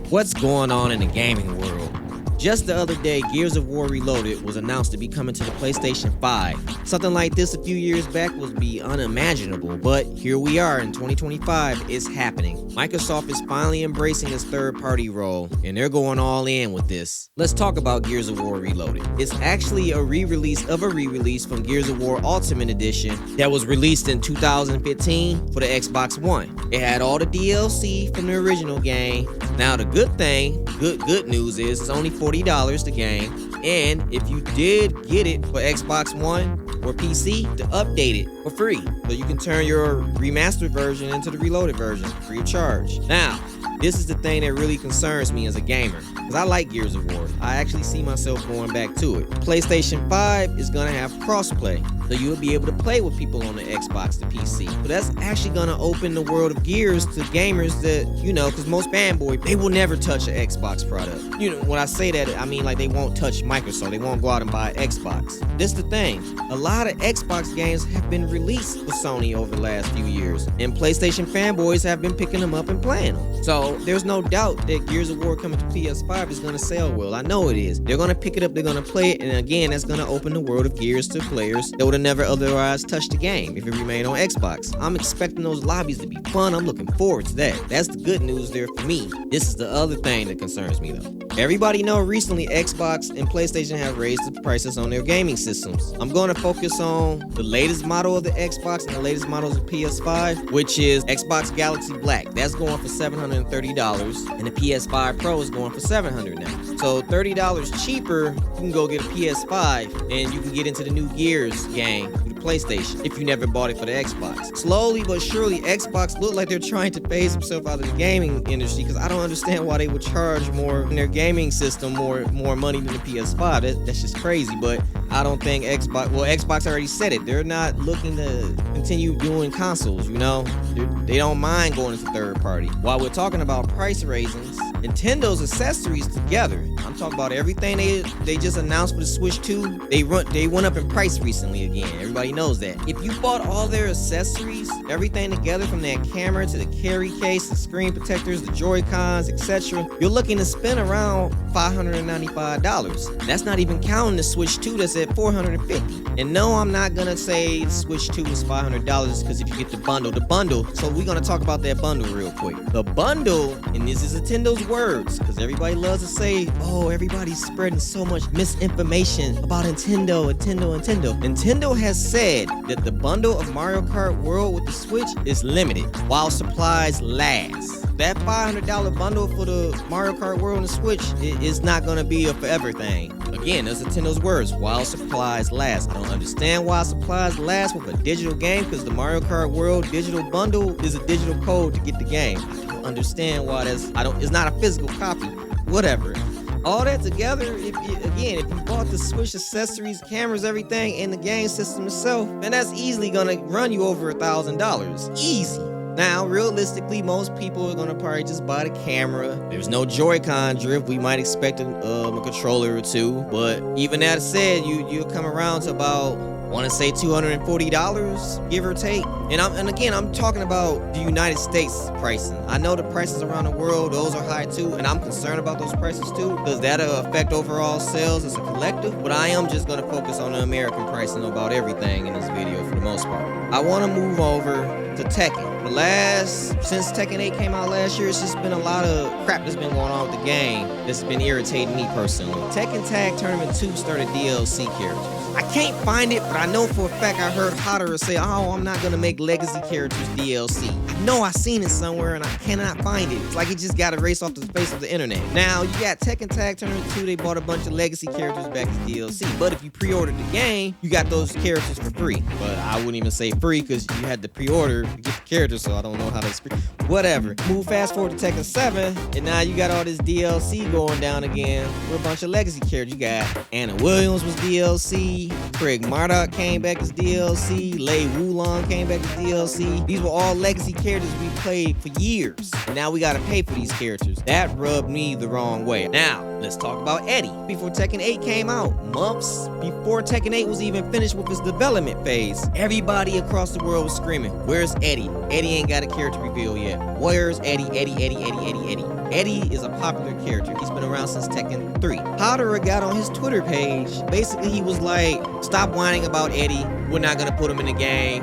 What's going on in the gaming world? Just the other day, Gears of War Reloaded was announced to be coming to the PlayStation 5. Something like this a few years back would be unimaginable, but here we are in 2025, it's happening. Microsoft is finally embracing its third-party role, and they're going all in with this. Let's talk about Gears of War Reloaded. It's actually a re-release of a re-release from Gears of War Ultimate Edition that was released in 2015 for the Xbox One. It had all the DLC from the original game. Now the good news is it's only $40 the game, and if you did get it for Xbox One or PC, to update it for free, so you can turn your remastered version into the reloaded version free of charge. Now, this is the thing that really concerns me as a gamer, because I like Gears of War. I actually see myself going back to it. PlayStation 5 is going to have crossplay, so you'll be able to play with people on the Xbox to PC. So that's actually going to open the world of Gears to gamers that, because most fanboys, they will never touch an Xbox product. When I say that, I mean like they won't touch Microsoft. They won't go out and buy an Xbox. This is the thing. A lot of Xbox games have been released with Sony over the last few years, and PlayStation fanboys have been picking them up and playing them. So there's no doubt that Gears of War coming to PS5 is going to sell well. I know it is. They're going to pick it up, they're going to play it, and again, that's going to open the world of Gears to players that would have never otherwise touched the game if it remained on Xbox. I'm expecting those lobbies to be fun. I'm looking forward to that. That's the good news there for me. This is the other thing that concerns me though. Everybody know recently Xbox and PlayStation have raised the prices on their gaming systems. I'm going to focus on the latest model of the Xbox and the latest models of PS5, which is Xbox Galaxy Black. That's going for $730, and the PS5 Pro is going for $700 now. So $30 cheaper, you can go get a PS5 and you can get into the new Gears game through the PlayStation if you never bought it for the Xbox. Slowly but surely, Xbox look like they're trying to phase themselves out of the gaming industry, because I don't understand why they would charge more in their gaming system, more money than the PS5. That's just crazy. But I don't think Xbox already said it. They're not looking to continue doing consoles, They don't mind going into third party. While we're talking about price raisings, Nintendo's accessories together, I'm talking about everything they just announced for the Switch 2, they went up in price recently again. Everybody knows that. If you bought all their accessories, everything together from that camera to the carry case, the screen protectors, the Joy-Cons, etc., you're looking to spend around $595. That's not even counting the Switch 2 that's at $450. And no, I'm not gonna say the Switch 2 is $500 because if you get the bundle, so we're gonna talk about that bundle real quick. The bundle, and this is Nintendo's words, because everybody loves to say, oh, everybody's spreading so much misinformation about Nintendo. Nintendo has said that the bundle of Mario Kart World with the Switch is limited while supplies last. That $500 bundle for the Mario Kart World and the Switch is not going to be a forever thing. Again, that's Nintendo's words, while supplies last. I don't understand why supplies last with a digital game, because the Mario Kart World digital bundle is a digital code to get the game. I don't understand why it's not a physical copy. Whatever. All that together, if you bought the Switch accessories, cameras, everything, and the game system itself, then that's easily gonna run you over $1,000. Easy. Now, realistically, most people are gonna probably just buy the camera. There's no Joy-Con drift. We might expect a controller or two, but even that said, you'll come around to about, I want to say $240, give or take. And again, I'm talking about the United States pricing. I know the prices around the world, those are high too, and I'm concerned about those prices too, because that'll affect overall sales as a collective. But I am just going to focus on the American pricing about everything in this video for the most part. I want to move over to Tekken. Since Tekken 8 came out last year, it's just been a lot of crap that's been going on with the game that's been irritating me personally. Tekken Tag Tournament 2 started DLC characters. I can't find it, but I know for a fact I heard Hodder say, oh, I'm not gonna make legacy characters DLC. I know I seen it somewhere and I cannot find it. It's like it just got erased off the face of the internet. Now, you got Tekken Tag Tournament 2, they bought a bunch of legacy characters back as DLC. But if you pre-ordered the game, you got those characters for free. But I wouldn't even say free, because you had to pre-order to get the characters, so I don't know how to explain. Whatever. Move fast forward to Tekken 7, and now you got all this DLC going down again with a bunch of legacy characters. You got Anna Williams was DLC, Craig Marduk came back as DLC, Lei Wulong came back as DLC. These were all legacy characters we played for years. And now we gotta pay for these characters. That rubbed me the wrong way. Now, let's talk about Eddie. Before Tekken 8 came out, months before Tekken 8 was even finished with its development phase, everybody across the world was screaming, "Where's Eddie? Eddie ain't got a character reveal yet. Where's Eddie? Eddie." Eddie is a popular character. He's been around since Tekken 3. Hodder got on his Twitter page. Basically, he was like, "Stop whining about Eddie. We're not gonna put him in the game.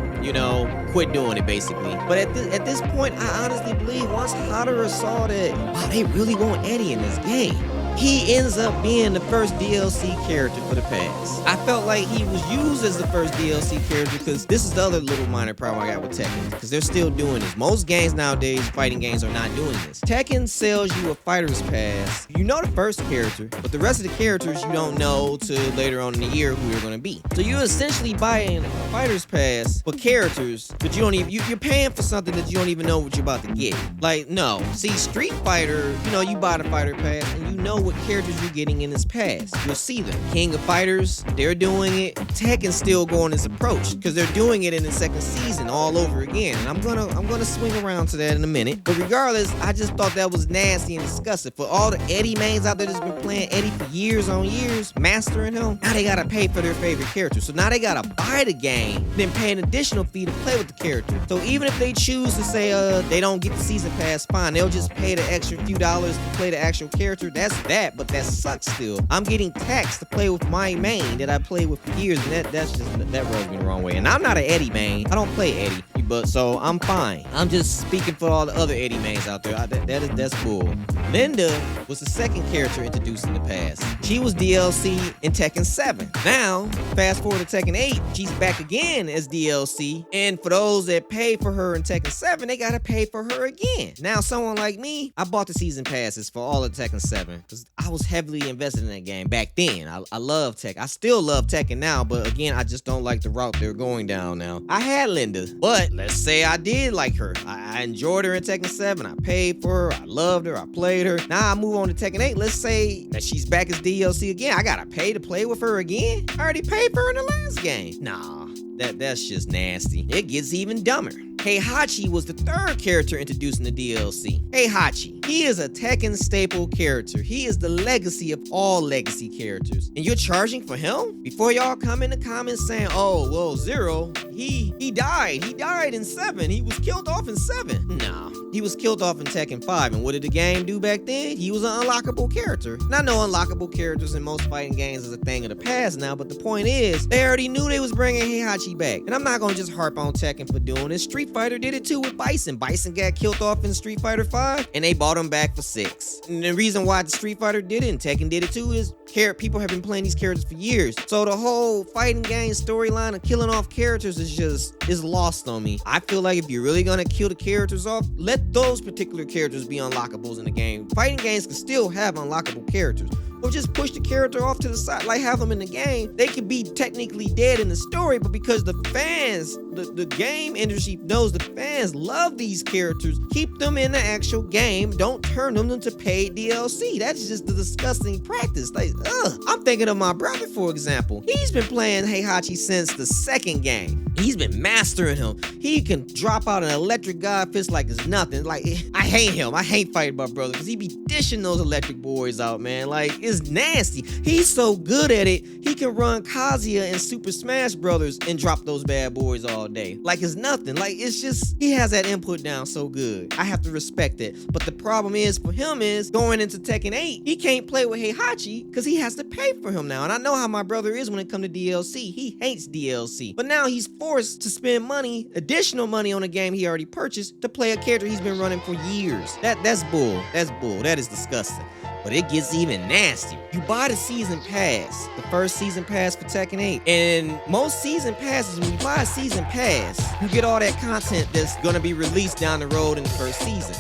Quit doing it," basically. But at this point, I honestly believe once Hodder saw that, wow, they really want Eddie in this game, he ends up being the first DLC character for the past. I felt like he was used as the first DLC character because this is the other little minor problem I got with Tekken, because they're still doing this. Most games nowadays, fighting games, are not doing this. Tekken sells you a fighter's pass. You know the first character, but the rest of the characters you don't know till later on in the year who they're going to be. So you're essentially buying a fighter's pass for characters, but you don't even, you're paying for something that you don't even know what you're about to get. Like, no. See, Street Fighter, you buy the fighter pass and you know what characters you're getting in this pass. You'll see them. King of Fighters, they're doing it. Tekken's still going this approach because they're doing it in the second season all over again. And I'm gonna swing around to that in a minute. But regardless, I just thought that was nasty and disgusting. For all the Eddie mains out there that's been playing Eddie for years on years, mastering him, now they gotta pay for their favorite character. So now they gotta buy the game, then pay an additional fee to play with the character. So even if they choose to say they don't get the season pass, fine, they'll just pay the extra few dollars to play the actual character. That's that, but that sucks still. I'm getting taxed to play with my main that I played with for years, and that rubs me the wrong way. And I'm not an Eddie main. I don't play Eddie, but so I'm fine. I'm just speaking for all the other Eddie mains out there. That's bull. Linda was the second character introduced in the past. She was DLC in Tekken 7. Now, fast forward to Tekken 8, she's back again as DLC. And for those that pay for her in Tekken 7, they gotta pay for her again. Now, someone like me, I bought the season passes for all of Tekken 7 because I was heavily invested in that game back then. I love Tekken. I still love Tekken now, but again, I just don't like the route they're going down now. I had Linda, but let's say I did like her. I enjoyed her in Tekken 7. I paid for her. I loved her. I played her. Now I move on to Tekken 8. Let's say that she's back as DLC again. I gotta pay to play with her again? I already paid for her in the last game. Nah, that's just nasty. It gets even dumber. Heihachi was the third character introduced in the DLC. Heihachi, he is a Tekken staple character. He is the legacy of all legacy characters. And you're charging for him? Before y'all come in the comments saying, "Oh, well, Zero, he died. He died in 7. He was killed off in 7. Nah, he was killed off in Tekken 5. And what did the game do back then? He was an unlockable character. And I know unlockable characters in most fighting games is a thing of the past now, but the point is, they already knew they was bringing Heihachi back. And I'm not gonna just harp on Tekken for doing this. Street Fighter did it too with Bison. Bison got killed off in Street Fighter 5, and they bought him back for 6. And the reason why the Street Fighter did it and Tekken did it too is people have been playing these characters for years. So the whole fighting game storyline of killing off characters is lost on me. I feel like if you're really gonna kill the characters off, let those particular characters be unlockables in the game. Fighting games can still have unlockable characters. Or just push the character off to the side, like have them in the game. They could be technically dead in the story, but because the fans, the game industry knows the fans love these characters, keep them in the actual game. Don't turn them into paid DLC. That's just a disgusting practice. Like, ugh. I'm thinking of my brother, for example. He's been playing Heihachi since the second game. He's been mastering him. He can drop out an electric god fist like it's nothing. Like, I hate him. I hate fighting my brother because he be dishing those electric boys out, man. Like, it's nasty. He's so good at it, he can run Kazuya in Super Smash Brothers and drop those bad boys all day. Like it's nothing. Like it's just, he has that input down so good. I have to respect it. But the problem is for him is going into Tekken 8, he can't play with Heihachi because he has to pay for him now. And I know how my brother is when it comes to DLC. He hates DLC. But now he's forced to spend money, additional money on a game he already purchased to play a character he's been running for years. That's bull. That's bull. That is disgusting. But it gets even nastier. You buy the season pass, the first season pass for Tekken 8. And most season passes, when you buy a season pass, you get all that content that's gonna be released down the road in the first season.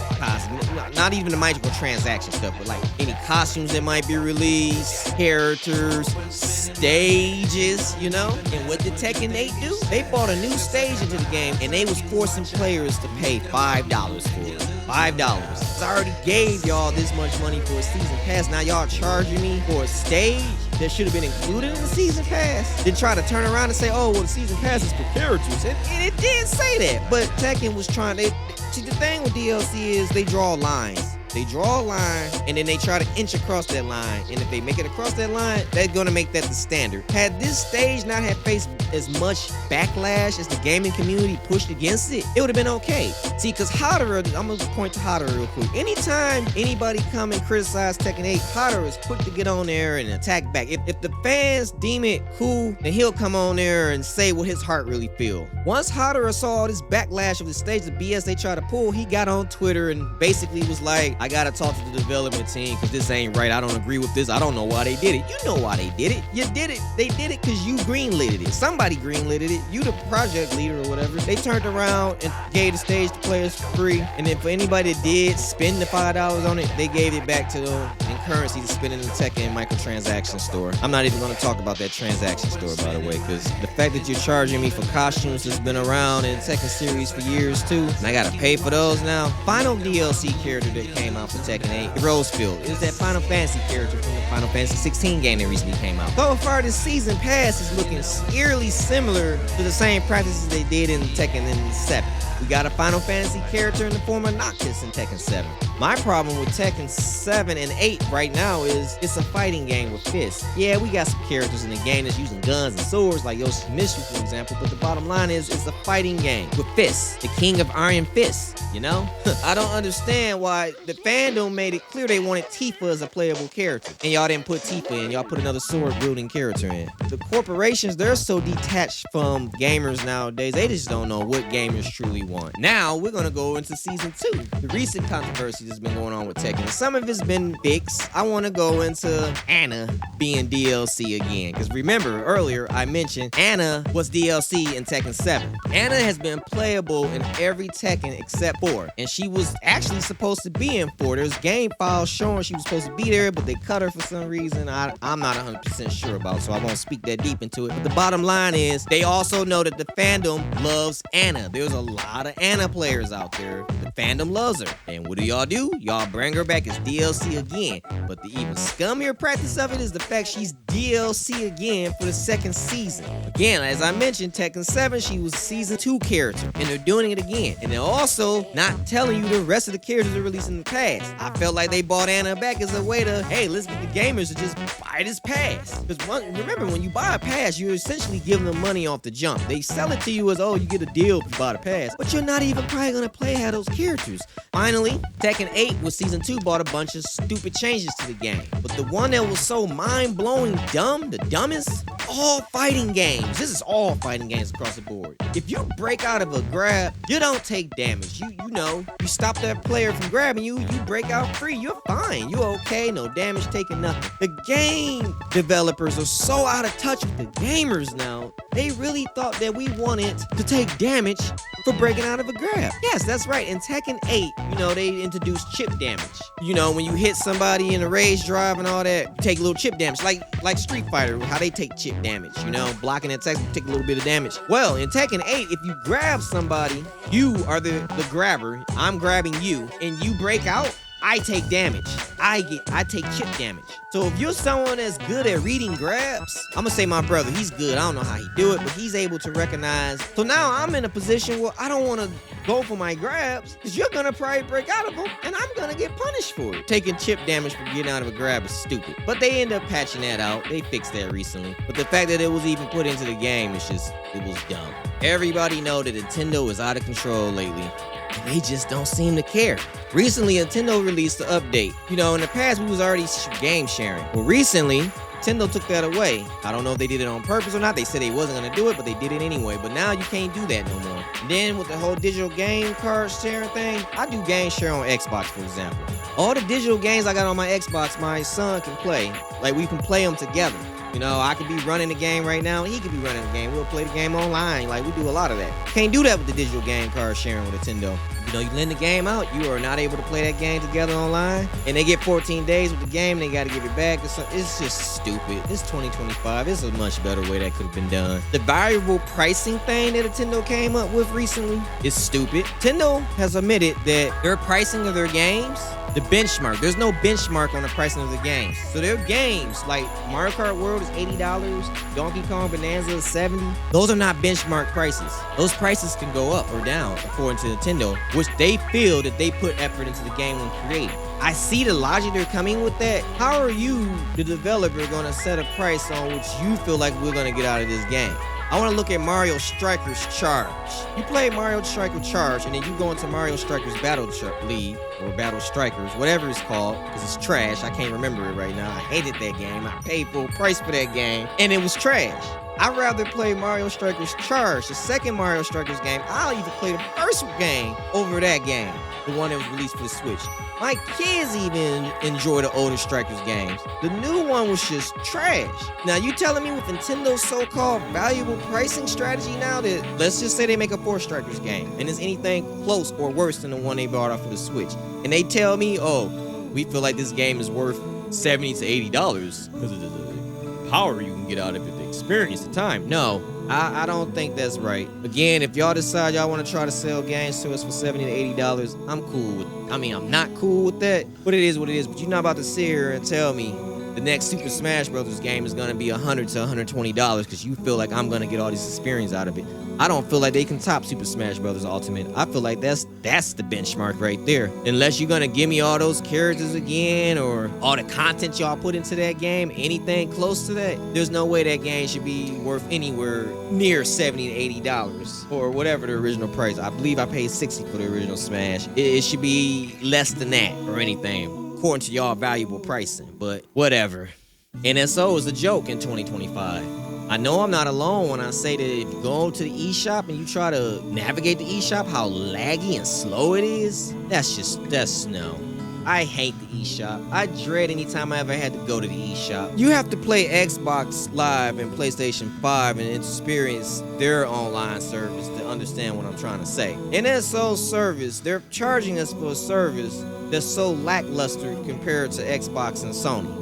Not even the microtransaction stuff, but like any costumes that might be released, characters, stages, you know? And what did Tekken 8 do? They bought a new stage into the game and they was forcing players to pay $5 for it. $5. I already gave y'all this much money for a season pass. Now y'all charging me for a stage that should have been included in the season pass, then try to turn around and say, oh, well, the season pass is for characters. And it did say that, but Tekken was trying to... See, the thing with DLC is they draw lines. They draw a line, and then they try to inch across that line. And if they make it across that line, they're going to make that the standard. Had this stage not have faced as much backlash as the gaming community pushed against it, it would have been okay. See, because Hadara, I'm going to point to Hadara real quick. Anytime anybody come and criticize Tekken 8, Hadara is quick to get on there and attack back. If the fans deem it cool, then he'll come on there and say what his heart really feel. Once Hadara saw all this backlash of the stage, the BS they tried to pull, he got on Twitter and basically was like, I gotta talk to the development team because this ain't right. I don't agree with this. I don't know why they did it. You know why they did it. You did it. They did it because you greenlit it. Somebody greenlit it. You the project leader or whatever. They turned around and gave the stage to players for free. And then for anybody that did spend the $5 on it, they gave it back to them in currency to spend in the Tekken microtransaction store. I'm not even gonna talk about that transaction store, by the way, because the fact that you're charging me for costumes that's been around in the Tekken series for years too, and I gotta pay for those now. Final DLC character that came out for Tekken 8, Rosefield, is that Final Fantasy character from the Final Fantasy 16 game that recently came out. So far, this season pass is looking eerily similar to the same practices they did in Tekken 7. We got a Final Fantasy character in the form of Noctis in Tekken 7. My problem with Tekken 7 and 8 right now is it's a fighting game with fists. Yeah, we got some characters in the game that's using guns and swords like Yoshimitsu, for example, but the bottom line is it's a fighting game with fists. The king of iron fists, you know? I don't understand why the fandom made it clear they wanted Tifa as a playable character, and y'all didn't put Tifa in. Y'all put another sword-wielding character in. The corporations, they're so detached from gamers nowadays, they just don't know what gamers truly want. Now, we're gonna go into Season 2. The recent controversy that's been going on with Tekken. Some of it's been fixed. I wanna go into Anna being DLC again, because remember, earlier I mentioned Anna was DLC in Tekken 7. Anna has been playable in every Tekken except 4, and she was actually supposed to be in 4. There's game files showing she was supposed to be there, but they cut her for some reason I'm not 100% sure about, so I won't speak that deep into it. But the bottom line is, they also know that the fandom loves Anna. There's a lot of Anna players out there. The fandom loves her. And what do? Y'all bring her back as DLC again. But the even scummier practice of it is the fact she's DLC again for the second season. Again, as I mentioned, Tekken 7, she was Season 2 character, and they're doing it again. And they're also not telling you the rest of the characters they're releasing in the past. I felt like they bought Anna back as a way to, hey, let's get the gamers to just buy this pass. Because remember, when you buy a pass, you're essentially giving them money off the jump. They sell it to you as, oh, you get a deal if you buy the pass, but you're not even probably gonna play how those characters. Finally, Tekken 8 with Season 2 brought a bunch of stupid changes to the game. But the one that was so mind-blowing dumb, the dumbest, all fighting games. This is all fighting games across the board. If you break out of a grab, you don't take damage. You stop that player from grabbing you, you break out free. You're fine. You're okay. No damage taken, nothing. The game developers are so out of touch with the gamers now. They really thought that we wanted to take damage for breaking out of a grab. Yes, that's right. In Tekken 8, they introduced chip damage. When you hit somebody in a rage drive and all that, you take a little chip damage. Like Street Fighter, how they take chip damage. Blocking attacks, you take a little bit of damage. Well, in Tekken 8, if you grab somebody, you are the grabber. I'm grabbing you, and you break out, I take damage. I take chip damage. So if you're someone that's good at reading grabs, I'm gonna say my brother, he's good. I don't know how he do it, but he's able to recognize. So now I'm in a position where I don't want to go for my grabs, because you're gonna probably break out of them, and I'm gonna get punished for it. Taking chip damage for getting out of a grab is stupid. But they end up patching that out. They fixed that recently. But the fact that it was even put into the game is it was dumb. Everybody know that Nintendo is out of control lately, and they just don't seem to care. Recently, Nintendo released the update. In the past, we was already game sharing. Well, recently, Nintendo took that away. I don't know if they did it on purpose or not. They said they wasn't going to do it, but they did it anyway. But now you can't do that no more. And then with the whole digital game card sharing thing, I do game share on Xbox, for example. All the digital games I got on my Xbox, my son can play. Like, we can play them together. I could be running the game right now, and he could be running the game. We'll play the game online. Like, we do a lot of that. Can't do that with the digital game card sharing with Nintendo. You know, you lend the game out, you are not able to play that game together online, and they get 14 days with the game, they got to give it back. It's just stupid. It's 2025. It's a much better way that could have been done. The variable pricing thing that Nintendo came up with recently is stupid. Nintendo has admitted that their pricing of their games, the benchmark, there's no benchmark on the pricing of the games. So their games, like Mario Kart World is $80, Donkey Kong Bonanza is $70. Those are not benchmark prices. Those prices can go up or down according to Nintendo, which they feel that they put effort into the game when creating. I see the logic they're coming with that. How are you, the developer, gonna set a price on which you feel like we're gonna get out of this game? I want to look at Mario Strikers Charge. You play Mario Striker Charge, and then you go into Mario Strikers Battle League, or Battle Strikers, whatever it's called, because it's trash. I can't remember it right now. I hated that game. I paid full price for that game, and it was trash. I'd rather play Mario Strikers Charge, the second Mario Strikers game. I'll even play the first game over that game, the one that was released for the Switch. My kids even enjoy the older Strikers games. The new one was just trash. Now, you telling me with Nintendo's so-called valuable pricing strategy now that, let's just say they make a 4 Strikers game, and it's anything close or worse than the one they bought off of the Switch, and they tell me, oh, we feel like this game is worth $70 to $80 because of the power you can get out of it, the experience, the time. No, I don't think that's right. Again, if y'all decide y'all want to try to sell games to us for $70 to $80, I'm cool with, I'm not cool with that, but it is what it is. But you're not about to sit here and tell me the next Super Smash Bros. Game is going to be $100 to $120 because you feel like I'm going to get all this experience out of it. I don't feel like they can top Super Smash Bros. Ultimate. I feel like that's the benchmark right there. Unless you're going to give me all those characters again or all the content y'all put into that game, anything close to that, there's no way that game should be worth anywhere near $70 to $80 or whatever the original price. I believe I paid $60 for the original Smash. It should be less than that or anything, according to y'all valuable pricing, but whatever. NSO is a joke in 2025. I know I'm not alone when I say that if you go to the eShop and you try to navigate the eShop, how laggy and slow it is, that's no. I hate the eShop. I dread any time I ever had to go to the eShop. You have to play Xbox Live and PlayStation 5 and experience their online service to understand what I'm trying to say. NSO service, they're charging us for a service that's so lackluster compared to Xbox and Sony.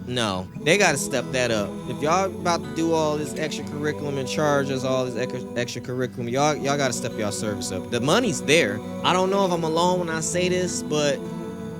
No, they gotta step that up. If y'all about to do all this extra curriculum and charge us all this extra curriculum, y'all gotta step y'all service up. The money's there. I don't know if I'm alone when I say this, but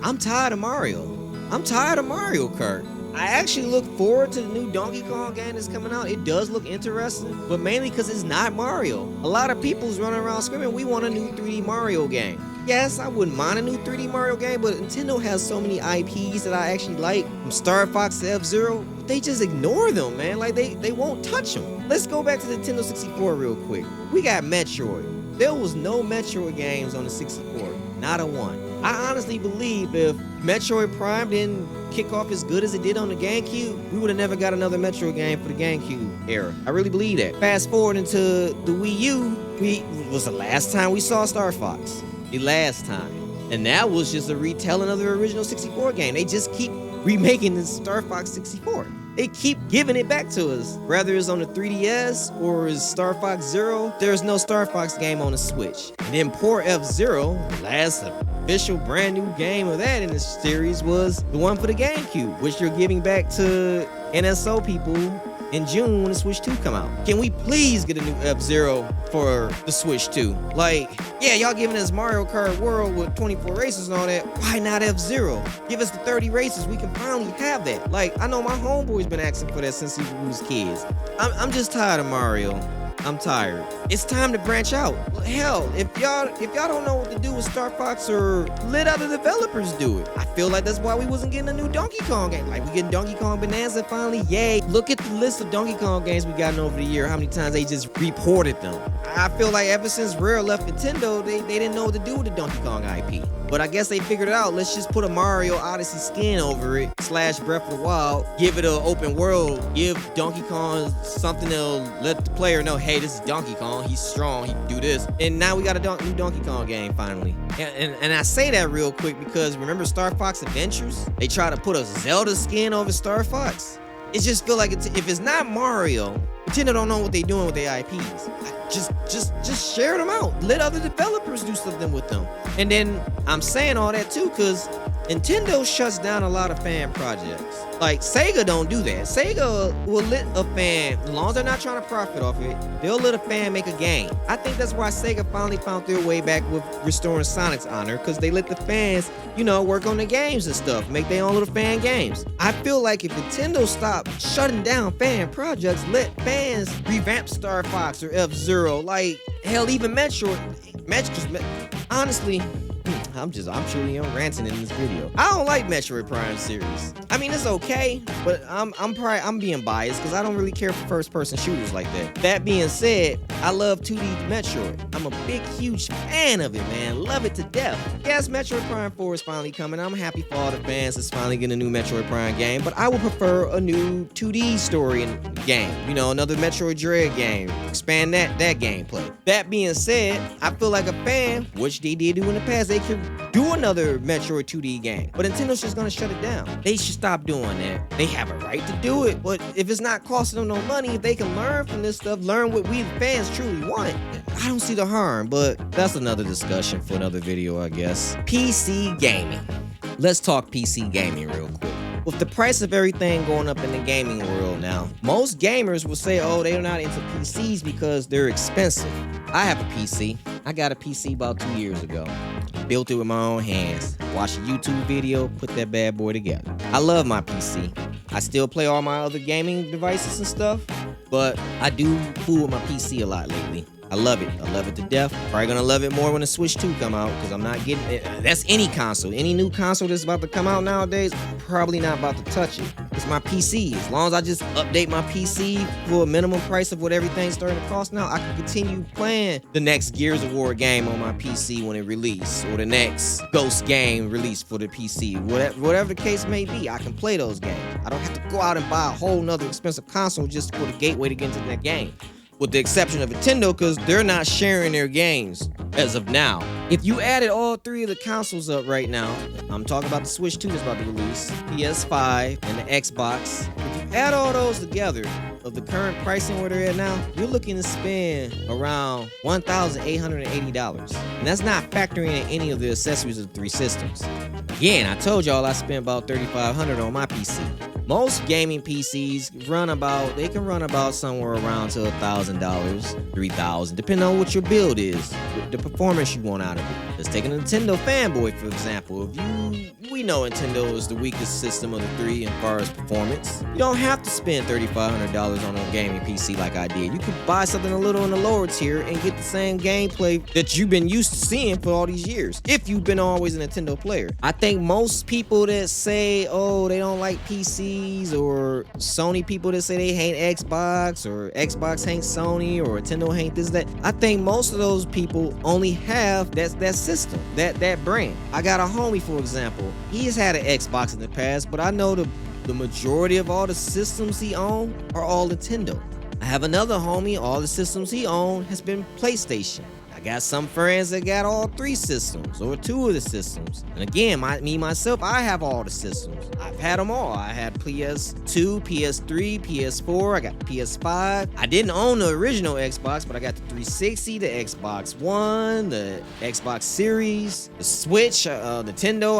I'm tired of Mario. I'm tired of Mario Kart. I actually look forward to the new Donkey Kong game that's coming out. It does look interesting, but mainly because it's not Mario. A lot of people's running around screaming, we want a new 3D Mario game. Yes, I wouldn't mind a new 3D Mario game, but Nintendo has so many IPs that I actually like, from Star Fox to F-Zero. They just ignore them, man. Like, they won't touch them. Let's go back to the Nintendo 64 real quick. We got Metroid. There was no Metroid games on the 64. Not a one. I honestly believe if Metroid Prime didn't kick off as good as it did on the GameCube, we would have never got another Metroid game for the GameCube era. I really believe that. Fast forward into the Wii U, was the last time we saw Star Fox. The last time. And that was just a retelling of the original 64 game. They just keep remaking the Star Fox 64. They keep giving it back to us. Whether it's on the 3DS or is Star Fox Zero, there's no Star Fox game on the Switch. And then poor F-Zero, the last official brand new game of that in the series, was the one for the GameCube, which you're giving back to NSO people in June when the Switch 2 come out. Can we please get a new F-Zero for the Switch 2? Like, yeah, y'all giving us Mario Kart World with 24 races and all that. Why not F-Zero? Give us the 30 races. We can finally have that. Like, I know my homeboy's been asking for that since he was kids. I'm just tired of Mario. I'm tired. It's time to branch out. Hell, if y'all don't know what to do with Star Fox, or let other developers do it. I feel like that's why we wasn't getting a new Donkey Kong game. Like, we getting Donkey Kong Bonanza finally. Yay. Look at the list of Donkey Kong games we gotten over the year. How many times they just reported them. I feel like ever since Rare left Nintendo, they didn't know what to do with the Donkey Kong IP. But I guess they figured it out. Let's just put a Mario Odyssey skin over it, / Breath of the Wild, give it an open world, give Donkey Kong something that'll let the player know, hey, this is Donkey Kong, he's strong, he can do this. And now we got a new Donkey Kong game finally. And I say that real quick because remember Star Fox Adventures? They try to put a Zelda skin over Star Fox. It just feel like if it's not Mario, Nintendo don't know what they're doing with their IPs. Just share them out. Let other developers do something with them. And then I'm saying all that too because Nintendo shuts down a lot of fan projects. Like Sega don't do that. Sega will let a fan, as long as they're not trying to profit off it, they'll let a fan make a game. I think that's why Sega finally found their way back with restoring Sonic's honor, because they let the fans, work on the games and stuff, make their own little fan games. I feel like if Nintendo stopped shutting down fan projects, let fans revamp Star Fox or F-Zero, like hell, even Metroid. Honestly, I'm truly ranting in this video. I don't like Metroid Prime series. I mean, it's okay, but I'm being biased because I don't really care for first-person shooters like that. That being said, I love 2D Metroid. I'm a big, huge fan of it, man. Love it to death. Yes, Metroid Prime 4 is finally coming. I'm happy for all the fans that's finally getting a new Metroid Prime game, but I would prefer a new 2D story game. Another Metroid Dread game. Expand that gameplay. That being said, I feel like a fan, which they did do in the past, they could do another Metroid 2D game. But Nintendo's just gonna shut it down. They should stop doing that. They have a right to do it, but if it's not costing them no money, if they can learn from this stuff, learn what we the fans truly want, I don't see the harm, but that's another discussion for another video, I guess. PC gaming. Let's talk PC gaming real quick. With the price of everything going up in the gaming world now, most gamers will say, oh, they're not into PCs because they're expensive. I have a PC. I got a PC about 2 years ago. Built it with my own hands. Watched a YouTube video, put that bad boy together. I love my PC. I still play all my other gaming devices and stuff, but I do fool with my PC a lot lately. I love it. I love it to death. Probably gonna love it more when the Switch 2 come out, because I'm not getting it. That's any console. Any new console that's about to come out nowadays, probably not about to touch it. It's my PC. As long as I just update my PC for a minimum price of what everything's starting to cost now, I can continue playing the next Gears of War game on my PC when it releases, or the next Ghost game released for the PC. Whatever the case may be, I can play those games. I don't have to go out and buy a whole nother expensive console just for the gateway to get into that game. With the exception of Nintendo, because they're not sharing their games as of now. If you added all three of the consoles up right now, I'm talking about the Switch 2 that's about to release, PS5, and the Xbox. If you add all those together, of the current pricing where they're at now, you're looking to spend around $1,880. And that's not factoring in any of the accessories of the three systems. Again, I told y'all I spent about $3,500 on my PC. Most gaming PCs can run about somewhere around to $1,000, $3,000, depending on what your build is, the performance you want out of it. Let's take a Nintendo fanboy, for example. We know Nintendo is the weakest system of the three as far as performance. You don't have to spend $3,500 on a gaming PC like I did. You could buy something a little in the lower tier and get the same gameplay that you've been used to seeing for all these years, if you've been always a Nintendo player. I think most people that say, oh, they don't like PCs, or Sony people that say they hate Xbox, or Xbox hates Sony, or Nintendo hates this, that, I think most of those people only have that system, that brand. I got a homie, for example. He's had an Xbox in the past, but I know the majority of all the systems he owned are all Nintendo. I have another homie, all the systems he owned has been PlayStation. I got some friends that got all three systems, or two of the systems. And again, myself, I have all the systems. I've had them all. I had PS2, PS3, PS4, I got PS5. I didn't own the original Xbox, but I got the 360, the Xbox One, the Xbox Series, the Switch, Nintendo.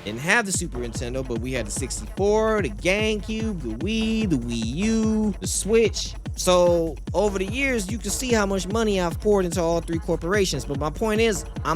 Didn't have the Super Nintendo, but we had the 64, the GameCube, the Wii, the Wii U, the Switch. So over the years, you can see how much money I've poured into all three corporations. But my point is, I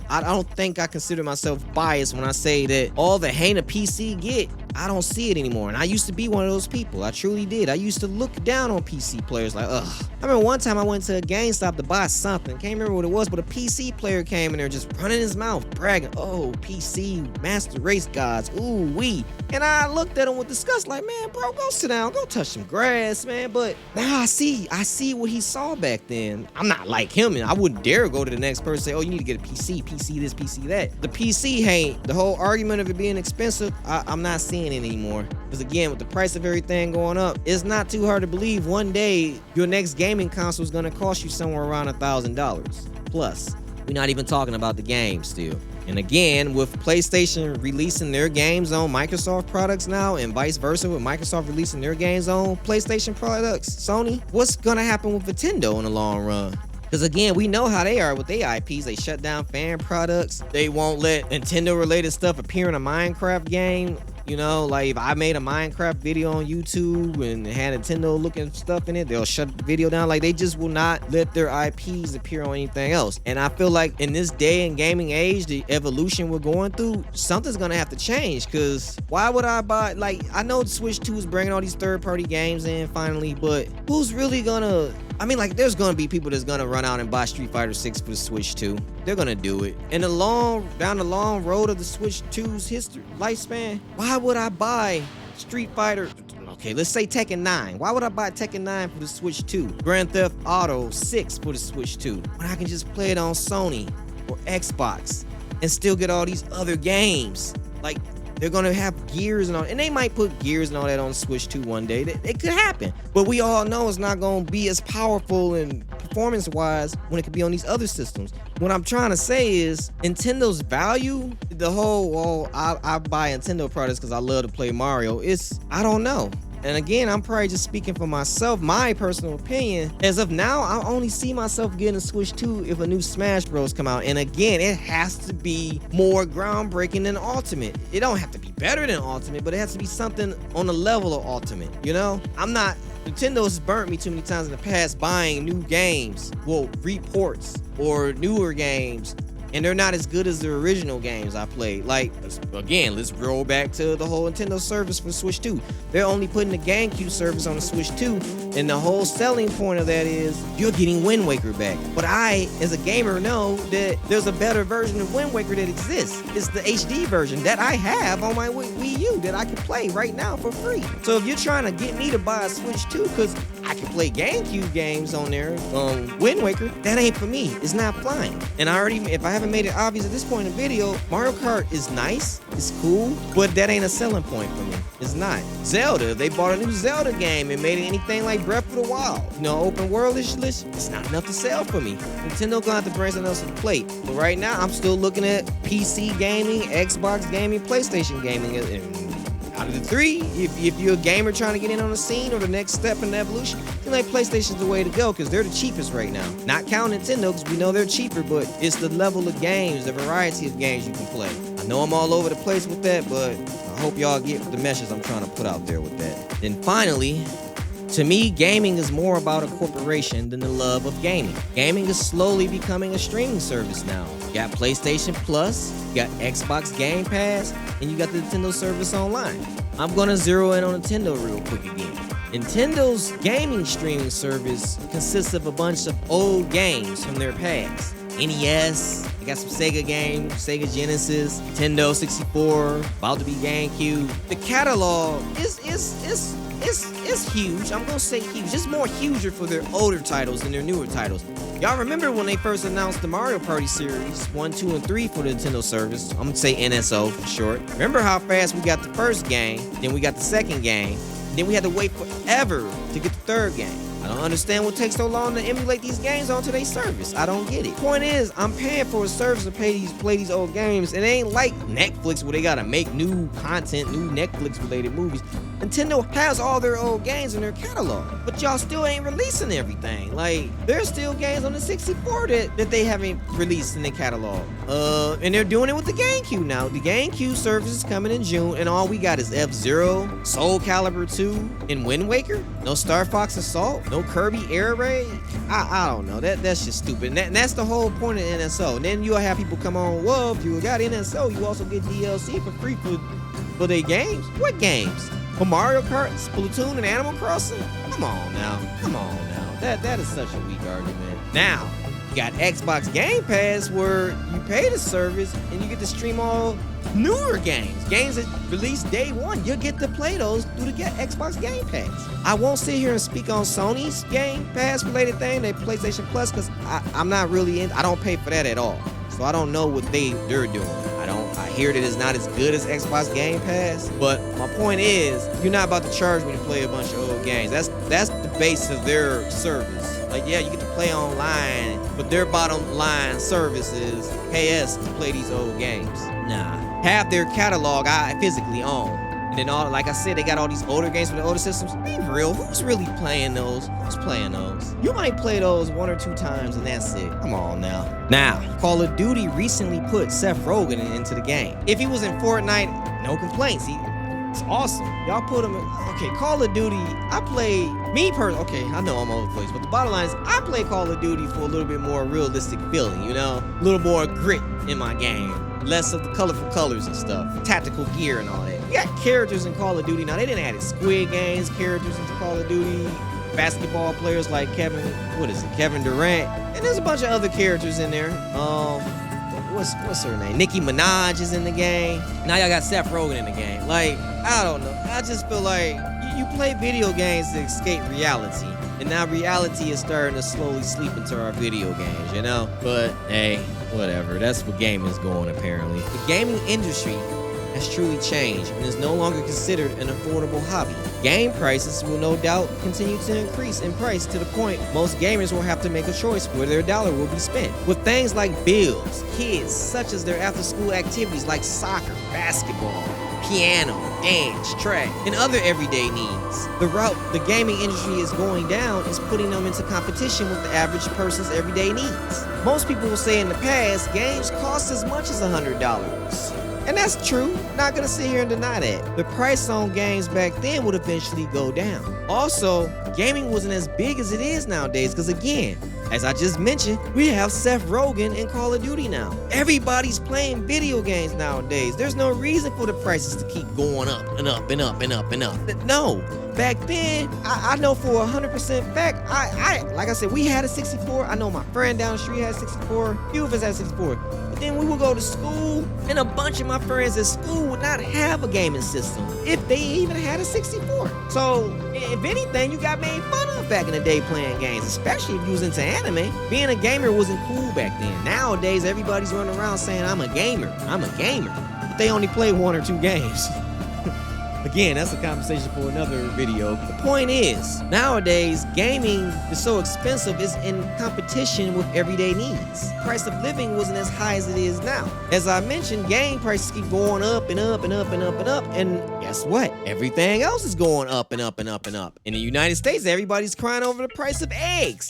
don't think I consider myself biased when I say that all the hate a PC get, I don't see it anymore. And I used to be one of those people. I truly did. I used to look down on PC players like, ugh. I remember one time I went to a GameStop to buy something. Can't remember what it was, but a PC player came in there just running his mouth, bragging, oh, PC, master race gods, ooh, wee. And I looked at him with disgust like, man, bro, go sit down, go touch some grass, man. But now I see what he saw back then. I'm not like him, and I wouldn't dare go to the next person and say, oh, you need to get a PC this, PC that. The PC hate, the whole argument of it being expensive, I'm not seeing it anymore. Because again, with the price of everything going up, it's not too hard to believe one day your next gaming console is going to cost you somewhere around $1,000 plus. We're not even talking about the game still. And again, with PlayStation releasing their games on Microsoft products now, and vice versa with Microsoft releasing their games on PlayStation products, Sony, what's gonna happen with Nintendo in the long run? Because again, we know how they are with their IPs. They shut down fan products. They won't let Nintendo related stuff appear in a Minecraft game. You know, like if I made a Minecraft video on YouTube and it had Nintendo looking stuff in it, they'll shut the video down. Like they just will not let their IPs appear on anything else. And I feel like in this day and gaming age, the evolution we're going through, something's gonna have to change. Cause why would I buy, like, I know the Switch 2 is bringing all these third-party games in finally, but who's really gonna, I mean, like, there's gonna be people that's gonna run out and buy Street Fighter 6 for the Switch 2. They're gonna do it. And down the long road of the Switch 2's history lifespan, why would I buy Street Fighter? Okay, let's say Tekken 9. Why would I buy Tekken 9 for the Switch 2? Grand Theft Auto 6 for the Switch 2, when I can just play it on Sony or Xbox and still get all these other games? Like, they're gonna have Gears and all, and they might put Gears and all that on the Switch 2 one day. It could happen, but we all know it's not gonna be as powerful and performance-wise when it could be on these other systems. What I'm trying to say is Nintendo's value, the whole, I buy Nintendo products because I love to play Mario. I don't know. And again, I'm probably just speaking for myself, my personal opinion. As of now, I only see myself getting a Switch 2 if a new Smash Bros. Come out. And again, it has to be more groundbreaking than Ultimate. It don't have to be better than Ultimate, but it has to be something on the level of Ultimate, you know? Nintendo has burnt me too many times in the past buying new games, well, reports or newer games, and they're not as good as the original games I played. Like, again, let's roll back to the whole Nintendo service for Switch 2. They're only putting the GameCube service on the Switch 2, and the whole selling point of that is you're getting Wind Waker back. But I, as a gamer, know that there's a better version of Wind Waker that exists. It's the HD version that I have on my Wii U that I can play right now for free. So if you're trying to get me to buy a Switch 2 because I can play GameCube games on there, Wind Waker, that ain't for me. It's not flying. And if I haven't made it obvious at this point in the video, Mario Kart is nice, it's cool, but that ain't a selling point for me. It's not. Zelda, they bought a new Zelda game and made it anything like Breath of the Wild. You know, open world-ish list, it's not enough to sell for me. Nintendo gonna have to bring something else to the plate. But right now, I'm still looking at PC gaming, Xbox gaming, PlayStation gaming. And out of the three, if you're a gamer trying to get in on the scene or the next step in the evolution, I feel like PlayStation's the way to go because they're the cheapest right now. Not counting Nintendo because we know they're cheaper, but it's the level of games, the variety of games you can play. I know I'm all over the place with that, but I hope y'all get the message I'm trying to put out there with that. Then finally, to me, gaming is more about a corporation than the love of gaming. Gaming is slowly becoming a streaming service now. You got PlayStation Plus, you got Xbox Game Pass, and you got the Nintendo service online. I'm gonna zero in on Nintendo real quick again. Nintendo's gaming streaming service consists of a bunch of old games from their past. NES, they got some Sega games, Sega Genesis, Nintendo 64, about to be GameCube. The catalog is huge. I'm gonna say huge. It's more huger for their older titles than their newer titles. Y'all remember when they first announced the Mario Party series 1, 2, and 3 for the Nintendo service? I'm gonna say NSO for short. Remember how fast we got the first game, then we got the second game, then we had to wait forever to get the third game. I don't understand what takes so long to emulate these games onto their service. I don't get it. Point is, I'm paying for a service to play these old games. It ain't like Netflix where they gotta make new content, new Netflix-related movies. Nintendo has all their old games in their catalog, but y'all still ain't releasing everything. Like, there's still games on the 64 that they haven't released in their catalog. And they're doing it with the GameCube now. The GameCube service is coming in June, and all we got is F-Zero, Soul Calibur 2, and Wind Waker. No Star Fox Assault, no Kirby Air Raid. I don't know. That's just stupid. And that's the whole point of NSO. And then you'll have people come on, well, if you got NSO, you also get DLC for free for their games. What games? For Mario Kart, Splatoon, and Animal Crossing? Come on now. That is such a weak argument. Now, you got Xbox Game Pass where you pay the service and you get to stream all newer games. Games that release day one, you'll get to play those through the Xbox Game Pass. I won't sit here and speak on Sony's Game Pass related thing, their PlayStation Plus, because I'm not really I don't pay for that at all. So I don't know what they're doing. I hear that it's not as good as Xbox Game Pass, but my point is, you're not about to charge me to play a bunch of old games. That's the base of their service. Like, yeah, you get to play online, but their bottom line service is pay us to play these old games. Nah. Half their catalog I physically own. And then like I said, they got all these older games for the older systems. Be real, who's really playing those? Who's playing those? You might play those 1 or 2 times and that's it. Come on now. Now, Call of Duty recently put Seth Rogen into the game. If he was in Fortnite, no complaints. It's awesome. Y'all put him in. Okay, Call of Duty, okay, I know I'm all over the place, but the bottom line is I play Call of Duty for a little bit more realistic feeling, you know? A little more grit in my game. Less of the colorful colors and stuff. Tactical gear and all that. You got characters in Call of Duty. Now, they didn't add Squid Games characters into Call of Duty. Basketball players like Kevin Durant. And there's a bunch of other characters in there. What's her name? Nicki Minaj is in the game. Now y'all got Seth Rogen in the game. Like, I don't know. I just feel like you play video games to escape reality. And now reality is starting to slowly sleep into our video games, you know? But, hey, whatever. That's where gaming's going, apparently. The gaming industry has truly changed and is no longer considered an affordable hobby. Game prices will no doubt continue to increase in price to the point most gamers will have to make a choice where their dollar will be spent. With things like bills, kids, such as their after-school activities like soccer, basketball, piano, dance, track, and other everyday needs. The route the gaming industry is going down is putting them into competition with the average person's everyday needs. Most people will say in the past, games cost as much as $100. And that's true. Not gonna sit here and deny that. The price on games back then would eventually go down. Also, gaming wasn't as big as it is nowadays, because again, as I just mentioned, we have Seth Rogen in Call of Duty now. Everybody's playing video games nowadays. There's no reason for the prices to keep going up and up and up and up and up. No. Back then, I know for 100% fact, like I said, we had a 64. I know my friend down the street had a 64. Few of us had a 64. But then we would go to school, and a bunch of my friends at school would not have a gaming system, if they even had a 64. So, if anything, you got made fun of back in the day playing games, especially if you was into anime. Being a gamer wasn't cool back then. Nowadays, everybody's running around saying, I'm a gamer. But they only play 1 or 2 games. Again, that's a conversation for another video. The point is, nowadays, gaming is so expensive, it's in competition with everyday needs. Price of living wasn't as high as it is now. As I mentioned, game prices keep going up and up and up and up and up. And guess what? Everything else is going up and up and up and up. In the United States, everybody's crying over the price of eggs.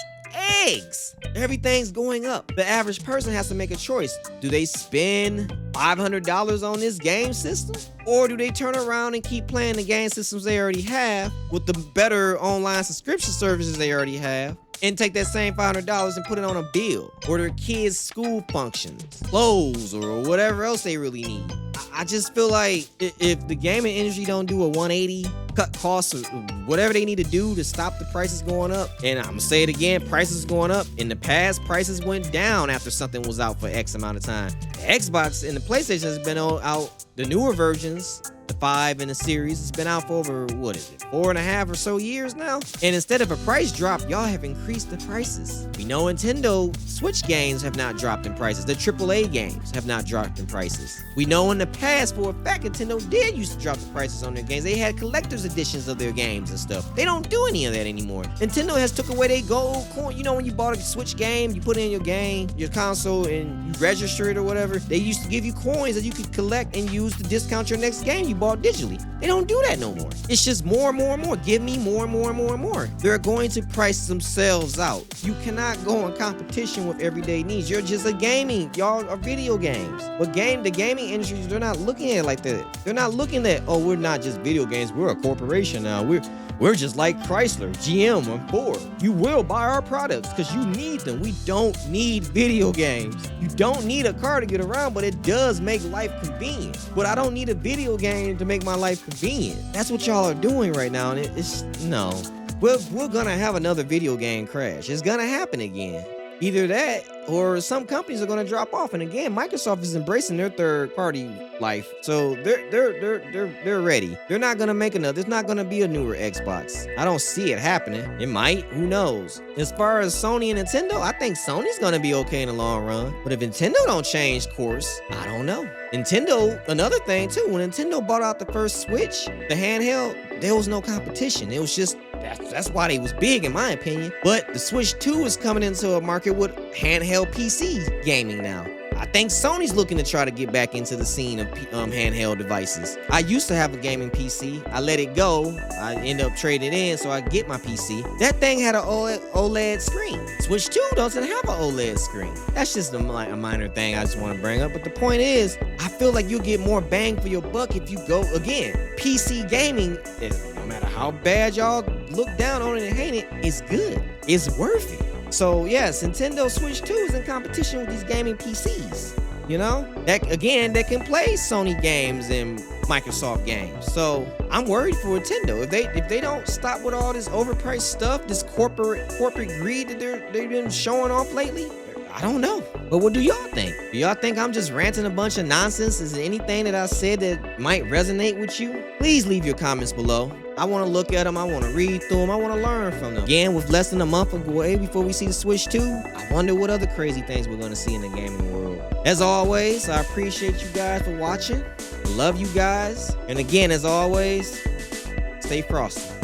Everything's going up. The average person has to make a choice. Do they spend $500 on this game system? Or do they turn around and keep playing the game systems they already have with the better online subscription services they already have, and take that same $500 and put it on a bill or their kids' school functions, clothes, or whatever else they really need? I just feel like if the gaming industry don't do a 180, cut costs or whatever they need to do to stop the prices going up, and I'm gonna say it again, prices going up. In the past, prices went down after something was out for X amount of time. The Xbox and the PlayStation has been out, the newer versions, the 5 in the series, it's been out for over, 4.5 or so years now? And instead of a price drop, y'all have increased the prices. We know Nintendo Switch games have not dropped in prices. The AAA games have not dropped in prices. We know in the past, for a fact, Nintendo did used to drop the prices on their games. They had collector's editions of their games and stuff. They don't do any of that anymore. Nintendo has took away their gold coin. You know, when you bought a Switch game, you put in your game, your console, and you register it or whatever, they used to give you coins that you could collect and use to discount your next game you bought digitally. They don't do that no more. It's just more and more and more. Give me more and more and more and more. They're going to price themselves out. You cannot go in competition with everyday needs. You're just a gaming. Y'all are video games. But the gaming industry, they're not looking at it like that. They're not looking at, oh, we're not just video games. We're a corporation now. We're just like Chrysler, GM, and Ford. You will buy our products because you need them. We don't need video games. You don't need a car to get around, but it does make life convenient. But I don't need a video game to make my life convenient. That's what y'all are doing right now, and it's no. We're gonna have another video game crash. It's gonna happen again. Either that or some companies are going to drop off. And again, Microsoft is embracing their third party life. So they're ready. They're not going to make another. There's not going to be a newer Xbox. I don't see it happening. It might. Who knows? As far as Sony and Nintendo, I think Sony's going to be okay in the long run. But if Nintendo don't change course, I don't know. Nintendo, another thing too, when Nintendo bought out the first Switch, the handheld, there was no competition. It was just, that's why they was big in my opinion. But the Switch 2 is coming into a market with handheld PC gaming now. I think Sony's looking to try to get back into the scene of handheld devices. I used to have a gaming PC. I let it go. I ended up trading it in so I get my PC. That thing had an OLED screen. Switch 2 doesn't have an OLED screen. That's just a minor thing I just want to bring up. But the point is, I feel like you'll get more bang for your buck if you go, again, PC gaming, no matter how bad y'all look down on it and hate it, it's good. It's worth it. So yes, Nintendo Switch 2 is in competition with these gaming PCs, you know, that can play Sony games and Microsoft games. So I'm worried for Nintendo. If they don't stop with all this overpriced stuff, this corporate greed that they've been showing off lately, I don't know. But what do y'all think? Do y'all think I'm just ranting a bunch of nonsense? Is there anything that I said that might resonate with you? Please leave your comments below. I want to look at them. I want to read through them. I want to learn from them. Again, with less than a month away before we see the Switch 2, I wonder what other crazy things we're going to see in the gaming world. As always, I appreciate you guys for watching. I love you guys. And again, as always, stay frosty.